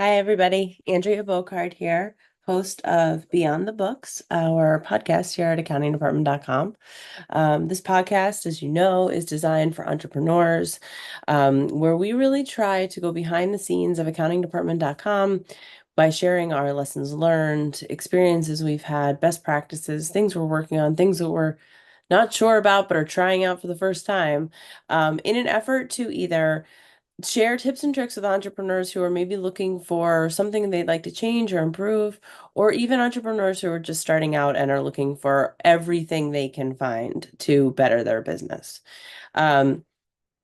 Hi, everybody. Andrea Boccard here, host of Beyond the Books, our podcast here at accountingdepartment.com. This podcast, as you know, is designed for entrepreneurs, where we really try to go behind the scenes of accountingdepartment.com by sharing our lessons learned, experiences we've had, best practices, things we're working on, things that we're not sure about but are trying out for the first time, in an effort to either share tips and tricks with entrepreneurs who are maybe looking for something they'd like to change or improve, or even entrepreneurs who are just starting out and are looking for everything they can find to better their business. Um,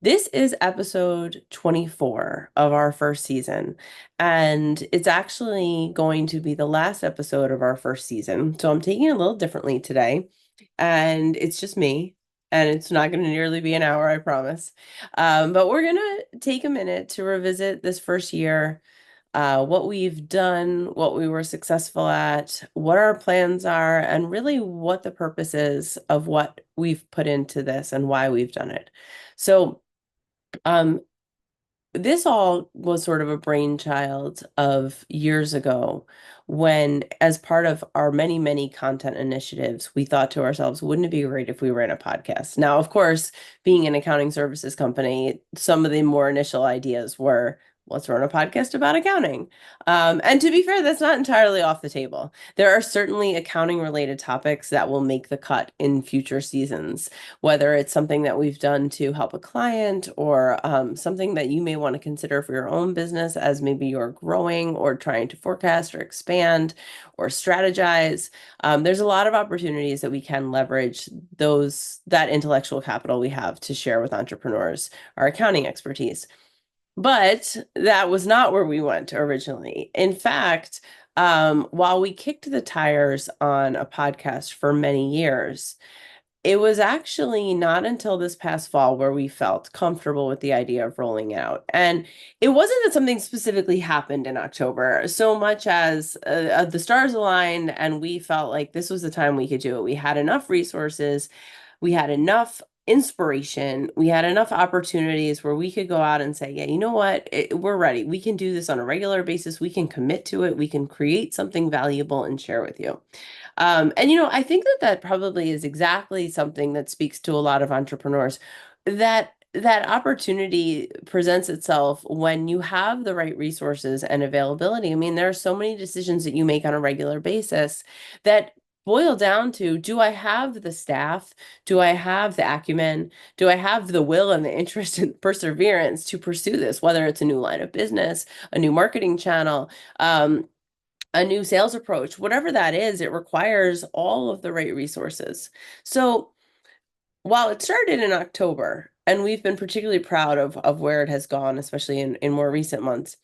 this is episode 24 of our first season, and it's actually going to be the last episode of our first season. So I'm taking it a little differently today, and it's just me, and it's not going to nearly be an hour, I promise. But we're going to take a minute to revisit this first year, what we've done, what we were successful at, what our plans are, and really what the purpose is of what we've put into this and why we've done it. So, um, this all was sort of a brainchild of years ago when, as part of our many, many content initiatives, we thought to ourselves, wouldn't it be great if we ran a podcast? Now, of course, being an accounting services company, some of the more initial ideas were, let's run a podcast about accounting. And to be fair, that's not entirely off the table. There are certainly accounting related topics that will make the cut in future seasons, whether it's something that we've done to help a client or something that you may want to consider for your own business as maybe you're growing or trying to forecast or expand or strategize. There's a lot of opportunities that we can leverage that intellectual capital we have to share with entrepreneurs, our accounting expertise. But that was not where we went originally. In fact, while we kicked the tires on a podcast for many years, it was actually not until this past fall where we felt comfortable with the idea of rolling out. And it wasn't that something specifically happened in October, so much as the stars aligned and we felt like this was the time we could do it. We had enough resources, we had enough inspiration, we had enough opportunities where we could go out and say, yeah, you know what? We're ready. We can do this on a regular basis. We can commit to it. We can create something valuable and share with you. I think that that probably is exactly something that speaks to a lot of entrepreneurs, that opportunity presents itself when you have the right resources and availability. I mean, there are so many decisions that you make on a regular basis that boil down to, do I have the staff? Do I have the acumen? Do I have the will and the interest and perseverance to pursue this, whether it's a new line of business, a new marketing channel, a new sales approach, whatever that is, it requires all of the right resources. So while it started in October, and we've been particularly proud of where it has gone, especially in more recent months,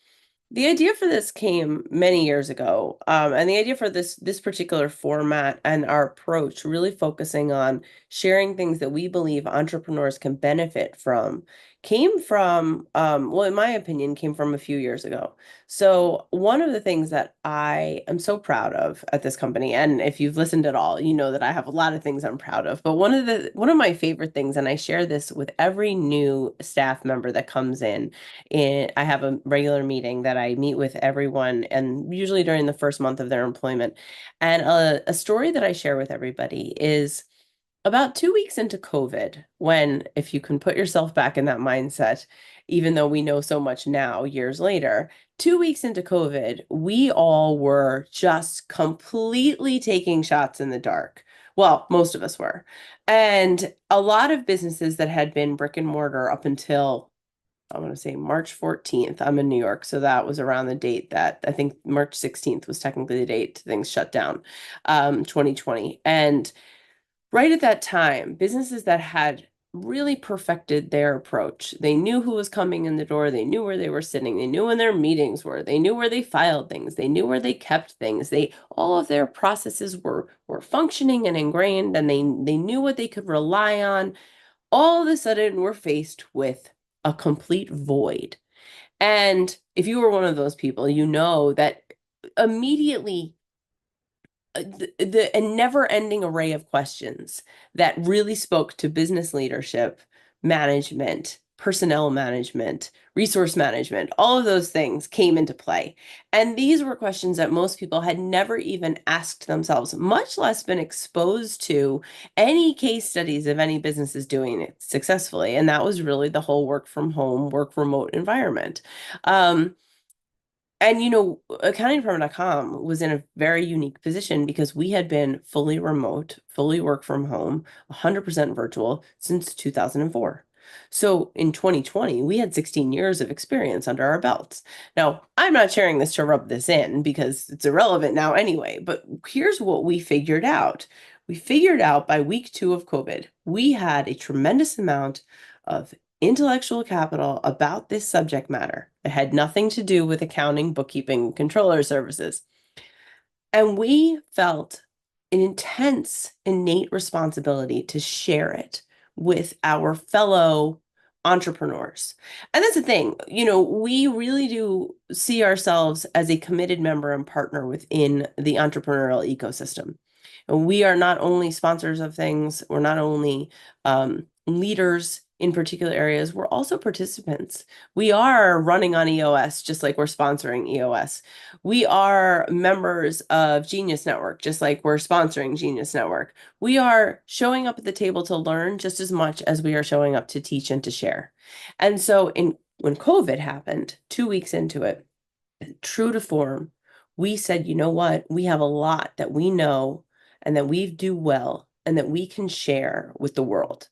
the idea for this came many years ago, and the idea for this particular format and our approach, really focusing on sharing things that we believe entrepreneurs can benefit from, came from, well, in my opinion, came from a few years ago. So one of the things that I am so proud of at this company, and if you've listened at all, you know that I have a lot of things I'm proud of. But one of my favorite things, and I share this with every new staff member that comes in, I have a regular meeting that I meet with everyone, and usually during the first month of their employment. And a story that I share with everybody is about 2 weeks into COVID, when, if you can put yourself back in that mindset, even though we know so much now, years later, 2 weeks into COVID, we all were just completely taking shots in the dark. Well, most of us were. And a lot of businesses that had been brick and mortar up until, I want to say, March 14th. I'm in New York, so that was around the date that I think March 16th was technically the date things shut down, 2020. And right at that time, businesses that had really perfected their approach, they knew who was coming in the door, they knew where they were sitting, they knew when their meetings were, they knew where they filed things, they knew where they kept things, they all of their processes were functioning and ingrained, and they knew what they could rely on. All of a sudden, we're faced with a complete void. And if you were one of those people, you know that immediately a never-ending array of questions that really spoke to business leadership, management, personnel management, resource management, all of those things came into play. And these were questions that most people had never even asked themselves, much less been exposed to any case studies of any businesses doing it successfully. And that was really the whole work from home, work remote environment. Um, and accountingdepartment.com was in a very unique position because we had been fully remote, fully work from home, 100% virtual since 2004. So in 2020, we had 16 years of experience under our belts. Now, I'm not sharing this to rub this in because it's irrelevant now anyway, but here's what we figured out. We figured out by week 2 of COVID, we had a tremendous amount of intellectual capital about this subject matter. It had nothing to do with accounting, bookkeeping, controller services. And we felt an intense, innate responsibility to share it with our fellow entrepreneurs. And that's the thing, we really do see ourselves as a committed member and partner within the entrepreneurial ecosystem. And we are not only sponsors of things, we're not only leaders in particular areas, we're also participants. We are running on EOS, just like we're sponsoring EOS. We are members of Genius Network, just like we're sponsoring Genius Network. We are showing up at the table to learn just as much as we are showing up to teach and to share. And so when COVID happened, 2 weeks into it, true to form, we said, you know what? We have a lot that we know and that we do well and that we can share with the world.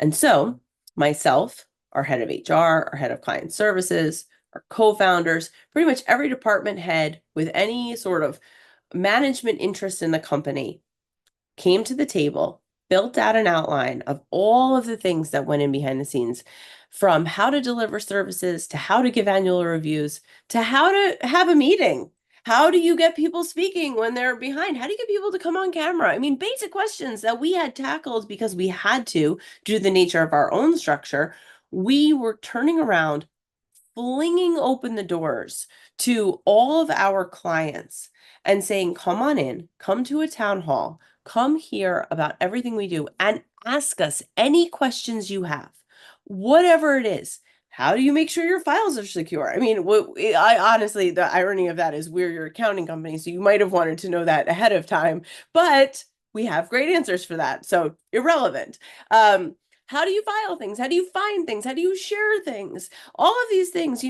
And so myself, our head of HR, our head of client services, our co-founders, pretty much every department head with any sort of management interest in the company came to the table, built out an outline of all of the things that went in behind the scenes, from how to deliver services to how to give annual reviews to how to have a meeting. How do you get people speaking when they're behind? How do you get people to come on camera? I mean, basic questions that we had tackled because we had to, due to the nature of our own structure. We were turning around, flinging open the doors to all of our clients and saying, come on in, come to a town hall, come hear about everything we do and ask us any questions you have, whatever it is. How do you make sure your files are secure? I mean, I honestly, the irony of that is we're your accounting company, so you might have wanted to know that ahead of time, but we have great answers for that. So irrelevant. How do you file things? How do you find things? How do you share things? All of these things,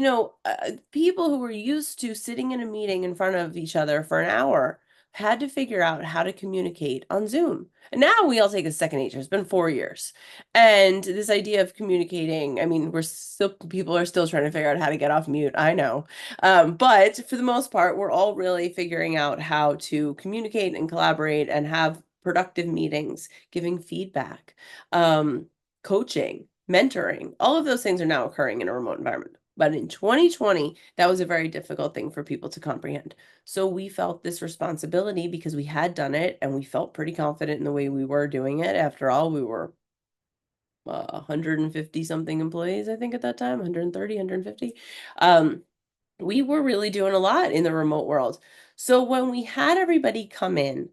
people who were used to sitting in a meeting in front of each other for an hour had to figure out how to communicate on Zoom. And now we all take a second nature. It's been 4 years. And this idea of communicating, I mean, people are still trying to figure out how to get off mute. I know. But for the most part, we're all really figuring out how to communicate and collaborate and have productive meetings, giving feedback, coaching, mentoring. All of those things are now occurring in a remote environment. But in 2020, that was a very difficult thing for people to comprehend. So we felt this responsibility because we had done it and we felt pretty confident in the way we were doing it. After all, we were 150 something employees, I think at that time, 130, 150. We were really doing a lot in the remote world. So when we had everybody come in,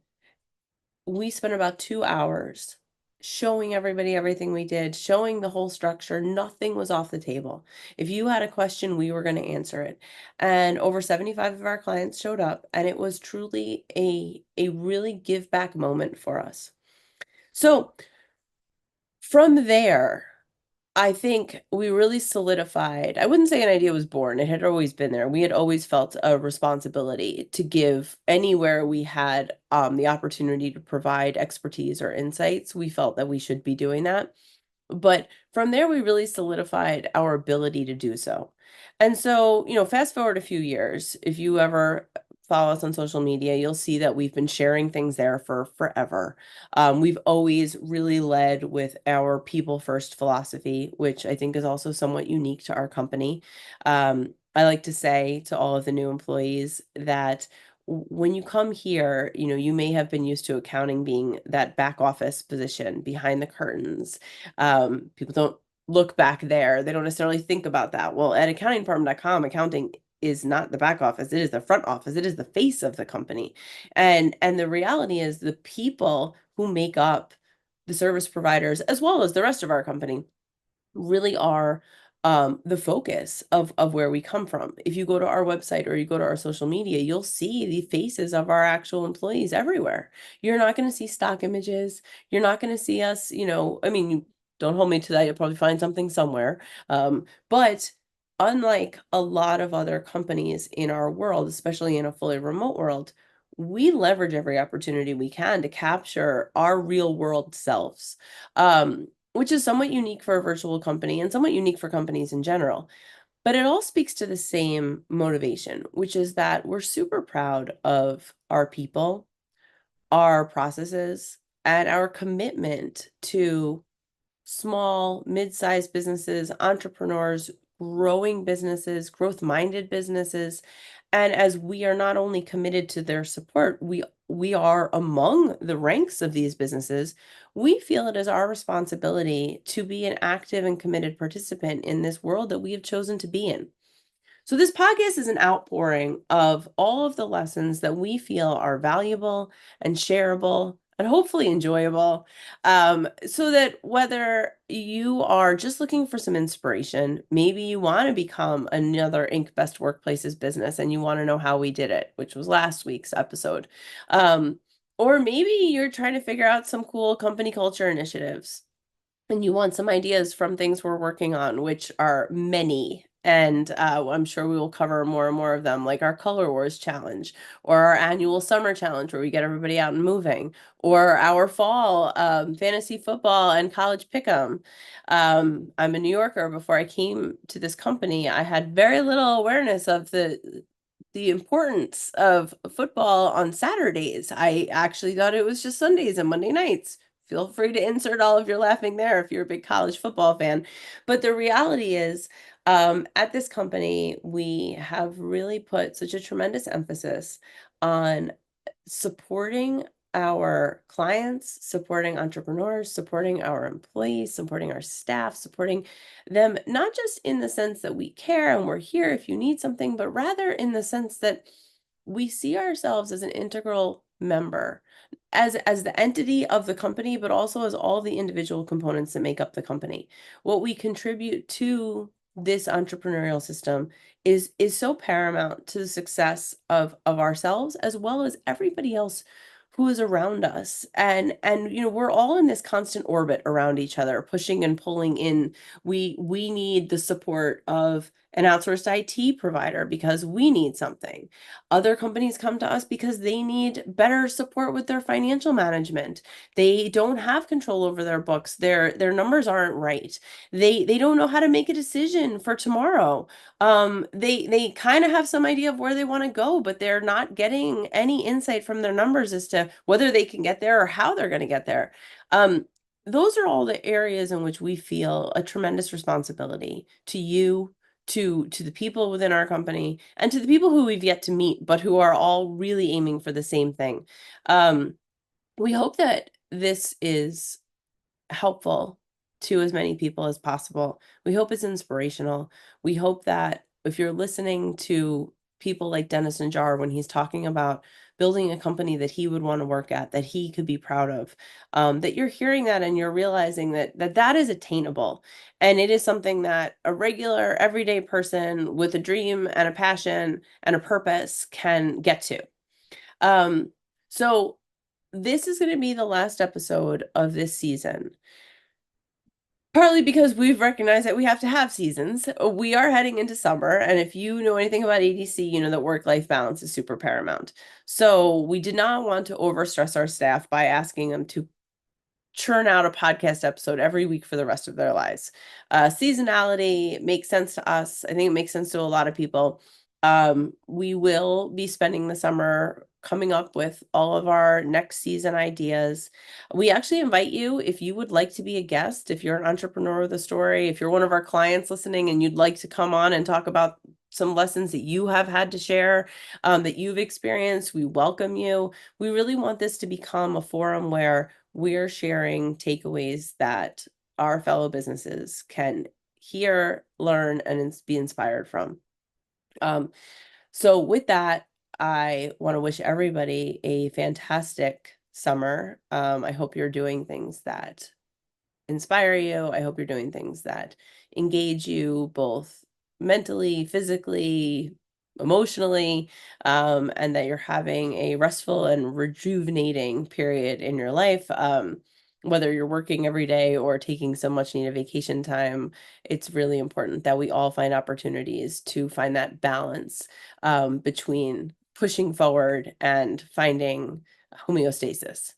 we spent about 2 hours showing everybody everything we did, showing the whole structure. Nothing was off the table. If you had a question, we were going to answer it. And over 75 of our clients showed up, and it was truly a really give back moment for us. So from there, I think we really solidified. I wouldn't say an idea was born. It had always been there. We had always felt a responsibility to give anywhere we had the opportunity to provide expertise or insights. We felt that we should be doing that. But from there, we really solidified our ability to do so. And so, fast forward a few years, if you ever follow us on social media, you'll see that we've been sharing things there for forever. We've always really led with our people first philosophy, which I think is also somewhat unique to our company. I like to say to all of the new employees that when you come here, you may have been used to accounting being that back office position behind the curtains. People don't look back there. They don't necessarily think about that. Well, at accountingdepartment.com, accounting is not the back office. It is the front office. It is the face of the company. And the reality is the people who make up the service providers, as well as the rest of our company, really are the focus of where we come from. If you go to our website or you go to our social media, you'll see the faces of our actual employees everywhere. You're not going to see stock images. You're not going to see us, I mean, don't hold me to that. You'll probably find something somewhere. But unlike a lot of other companies in our world, especially in a fully remote world, we leverage every opportunity we can to capture our real world selves. Which is somewhat unique for a virtual company and somewhat unique for companies in general. But it all speaks to the same motivation, which is that we're super proud of our people, our processes, and our commitment to small, mid-sized businesses, entrepreneurs, growing businesses, growth-minded businesses. And as we are not only committed to their support, we are among the ranks of these businesses. We feel it is our responsibility to be an active and committed participant in this world that we have chosen to be in. So this podcast is an outpouring of all of the lessons that we feel are valuable and shareable and hopefully enjoyable. So that whether you are just looking for some inspiration, maybe you want to become another Inc. Best Workplaces business and you want to know how we did it, which was last week's episode. Or maybe you're trying to figure out some cool company culture initiatives and you want some ideas from things we're working on, which are many. And I'm sure we will cover more and more of them, like our Color Wars challenge, or our annual summer challenge, where we get everybody out and moving, or our fall fantasy football and college pick'em. I'm a New Yorker. Before I came to this company, I had very little awareness of the importance of football on Saturdays. I actually thought it was just Sundays and Monday nights. Feel free to insert all of your laughing there if you're a big college football fan. But the reality is, at this company, we have really put such a tremendous emphasis on supporting our clients, supporting entrepreneurs, supporting our employees, supporting our staff, supporting them, not just in the sense that we care and we're here if you need something, but rather in the sense that we see ourselves as an integral member, as the entity of the company, but also as all the individual components that make up the company. What we contribute to this entrepreneurial system is so paramount to the success of ourselves as well as everybody else who is around us. And we're all in this constant orbit around each other, pushing and pulling in. We need the support of an outsourced IT provider because we need something. Other companies come to us because they need better support with their financial management. They don't have control over their books. Their numbers aren't right. They don't know how to make a decision for tomorrow. They kind of have some idea of where they want to go, but they're not getting any insight from their numbers as to whether they can get there or how they're going to get there. Those are all the areas in which we feel a tremendous responsibility to you, to the people within our company, and to the people who we've yet to meet, but who are all really aiming for the same thing. We hope that this is helpful to as many people as possible. We hope it's inspirational. We hope that if you're listening to people like Dennis Najjar when he's talking about building a company that he would want to work at, that he could be proud of, that you're hearing that and you're realizing that is attainable. And it is something that a regular, everyday person with a dream and a passion and a purpose can get to. So this is going to be the last episode of this season. Partly because we've recognized that we have to have seasons. We are heading into summer, and if you know anything about ADC, you know that work-life balance is super paramount. So we did not want to overstress our staff by asking them to churn out a podcast episode every week for the rest of their lives. Seasonality makes sense to us. I think it makes sense to a lot of people. We will be spending the summer coming up with all of our next season ideas. We actually invite you, if you would like to be a guest, if you're an entrepreneur with a story, if you're one of our clients listening and you'd like to come on and talk about some lessons that you have had to share, that you've experienced, we welcome you. We really want this to become a forum where we're sharing takeaways that our fellow businesses can hear, learn, and be inspired from. So with that, I want to wish everybody a fantastic summer. I hope you're doing things that inspire you. I hope you're doing things that engage you both mentally, physically, emotionally, and that you're having a restful and rejuvenating period in your life. Whether you're working every day or taking some much needed vacation time, it's really important that we all find opportunities to find that balance between pushing forward and finding homeostasis.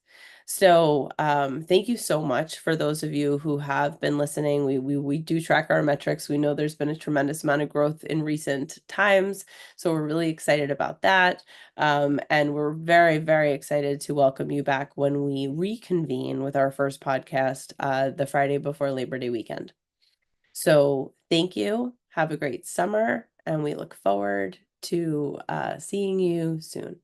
So thank you so much for those of you who have been listening. We do track our metrics. We know there's been a tremendous amount of growth in recent times, so we're really excited about that. And we're very, very excited to welcome you back when we reconvene with our first podcast the Friday before Labor Day weekend. So thank you. Have a great summer, and we look forward to seeing you soon.